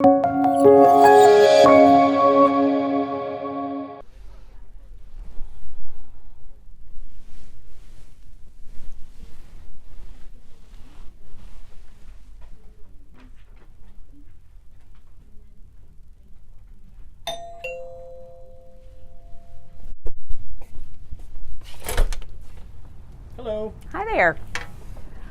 Hello. Hi there.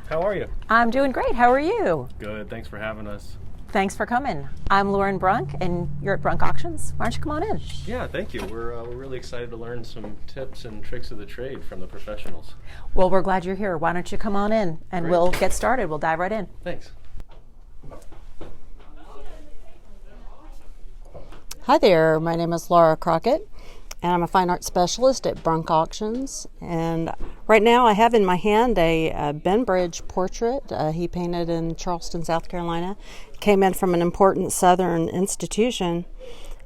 How are you? I'm doing great. How are you? Good. Thanks for having us. Thanks for coming. I'm Lauren Brunk, and you're at Brunk Auctions. Why don't you come on in? Yeah, thank you. We're really excited to learn some tips and tricks of the trade from the professionals. Well, we're glad you're here. Why don't you come on in, and Great. We'll get started. We'll dive right in. Thanks. Hi there, my name is Laura Crockett, and I'm a fine art specialist at Brunk Auctions. And right now I have in my hand a Ben Bridge portrait he painted in Charleston, South Carolina. Came in from an important southern institution.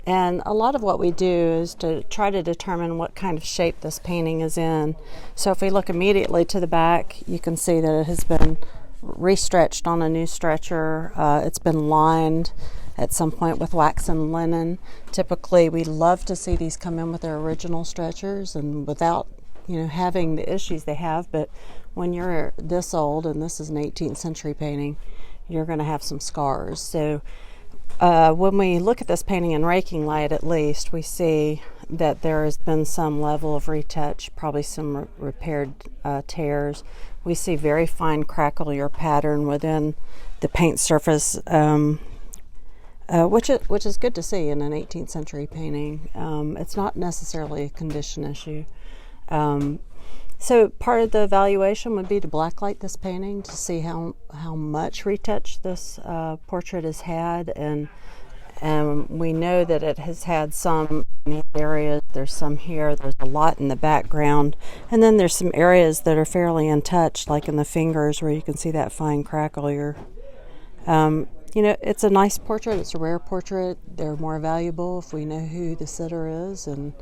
And a lot of what we do is to try to determine what kind of shape this painting is in. So if we look immediately to the back, you can see that it has been restretched on a new stretcher. It's been lined at some point with wax and linen. Typically, we love to see these come in with their original stretchers and without, having the issues they have. But when you're this old, and this is an 18th century painting, you're going to have some scars. So when we look at this painting in raking light, at least, we see that there has been some level of retouch, probably some repaired tears. We see very fine cracklier pattern within the paint surface, which is good to see in an 18th century painting. It's not necessarily a condition issue. So part of the evaluation would be to blacklight this painting to see how much retouch this portrait has had, and we know that it has had some in these areas. There's some here. There's a lot in the background, and then there's some areas that are fairly untouched, like in the fingers where you can see that fine cracklier. It's a nice portrait. It's a rare portrait. They're more valuable if we know who the sitter is, and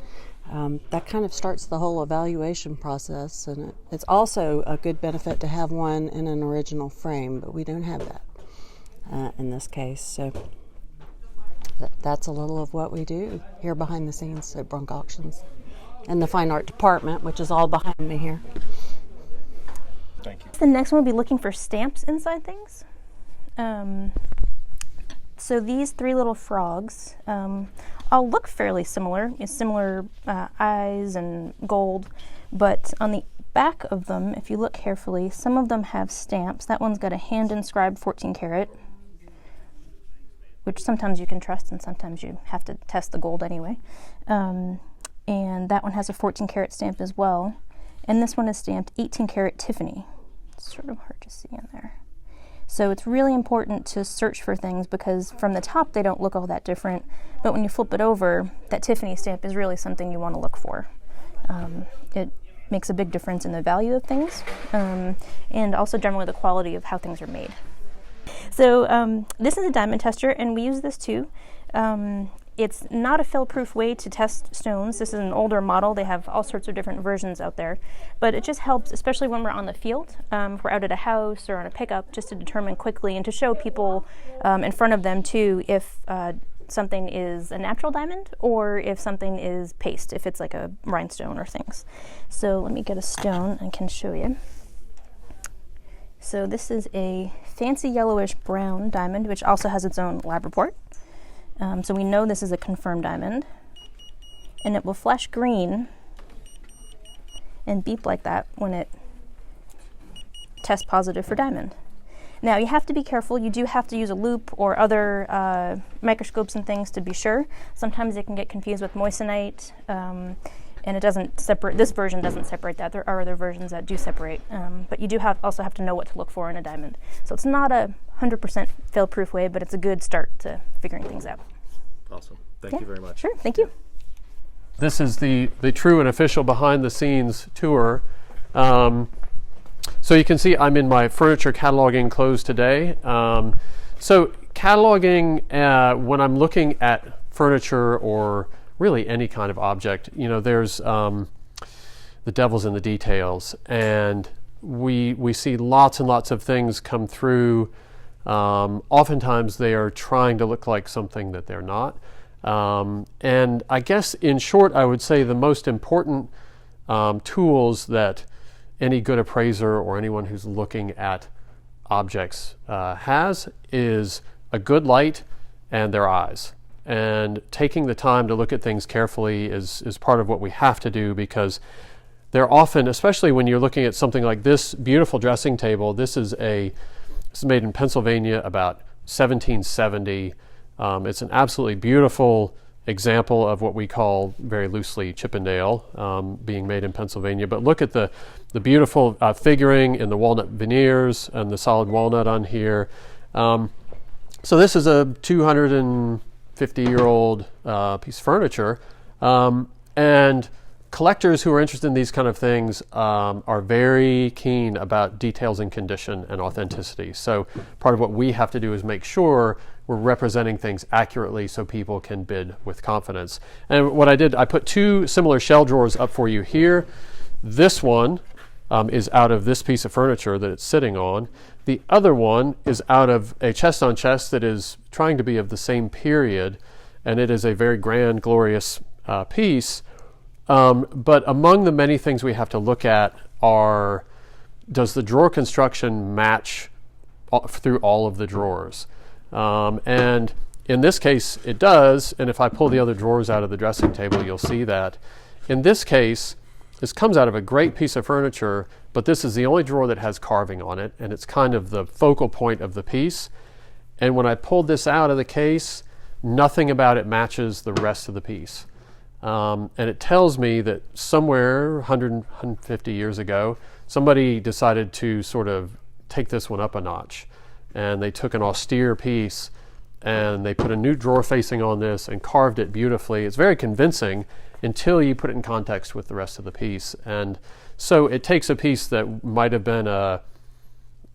that kind of starts the whole evaluation process. And it's also a good benefit to have one in an original frame, but we don't have that in this case. So that's a little of what we do here behind the scenes at Brunk Auctions and the fine art department, which is all behind me here. Thank you. The next one will be looking for stamps inside things. So these three little frogs all look fairly similar. Similar eyes and gold, but on the back of them, if you look carefully, some of them have stamps. That one's got a hand-inscribed 14 karat, which sometimes you can trust and sometimes you have to test the gold anyway. And that one has a 14 karat stamp as well. And this one is stamped 18 karat Tiffany. It's sort of hard to see in there. So it's really important to search for things because from the top they don't look all that different, but when you flip it over, that Tiffany stamp is really something you want to look for. It makes a big difference in the value of things and also generally the quality of how things are made. So this is a diamond tester, and we use this too. It's not a fail-proof way to test stones. This is an older model. They have all sorts of different versions out there. But it just helps, especially when we're on the field, if we're out at a house or on a pickup, just to determine quickly and to show people in front of them too if something is a natural diamond or if something is paste, if it's like a rhinestone or things. So let me get a stone and can show you. So this is a fancy yellowish brown diamond, which also has its own lab report. So we know this is a confirmed diamond, and it will flash green and beep like that when it tests positive for diamond. Now you have to be careful. You do have to use a loop or other microscopes and things to be sure. Sometimes it can get confused with moissanite, and it doesn't separate. This version doesn't separate that. There are other versions that do separate, but you do also have to know what to look for in a diamond. So it's not a 100% fail-proof way, but it's a good start to figuring things out. Awesome. Thank you very much. Sure. Thank you. This is the true and official behind-the-scenes tour. So you can see I'm in my furniture cataloging clothes today. So cataloging, when I'm looking at furniture or really any kind of object, there's the devil's in the details, and we see lots and lots of things come through Oftentimes they are trying to look like something that they're not. And I guess in short, I would say the most important tools that any good appraiser or anyone who's looking at objects has is a good light and their eyes. And taking the time to look at things carefully is part of what we have to do, because they're often, especially when you're looking at something like this beautiful dressing table, this is made in Pennsylvania about 1770. It's an absolutely beautiful example of what we call very loosely Chippendale, being made in Pennsylvania. But look at the beautiful figuring in the walnut veneers and the solid walnut on here. So this is a 250-year-old piece of furniture. And collectors who are interested in these kind of things are very keen about details and condition and authenticity. So part of what we have to do is make sure we're representing things accurately so people can bid with confidence. And what I did, I put two similar shell drawers up for you here. This one is out of this piece of furniture that it's sitting on. The other one is out of a chest on chest that is trying to be of the same period, and it is a very grand, glorious piece. But among the many things we have to look at are, does the drawer construction match through all of the drawers? And in this case, it does. And if I pull the other drawers out of the dressing table, you'll see that. In this case, this comes out of a great piece of furniture, but this is the only drawer that has carving on it, and it's kind of the focal point of the piece. And when I pulled this out of the case, nothing about it matches the rest of the piece. And it tells me that somewhere 150 years ago, somebody decided to sort of take this one up a notch. And they took an austere piece and they put a new drawer facing on this and carved it beautifully. It's very convincing until you put it in context with the rest of the piece. And so it takes a piece that might have been a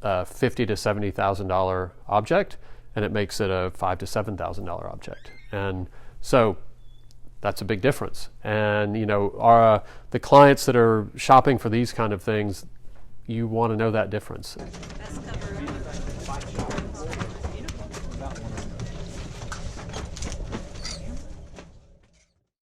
$50,000 to $70,000 object, and it makes it a $5,000 to $7,000 object. And so that's a big difference. And the clients that are shopping for these kind of things, you want to know that difference.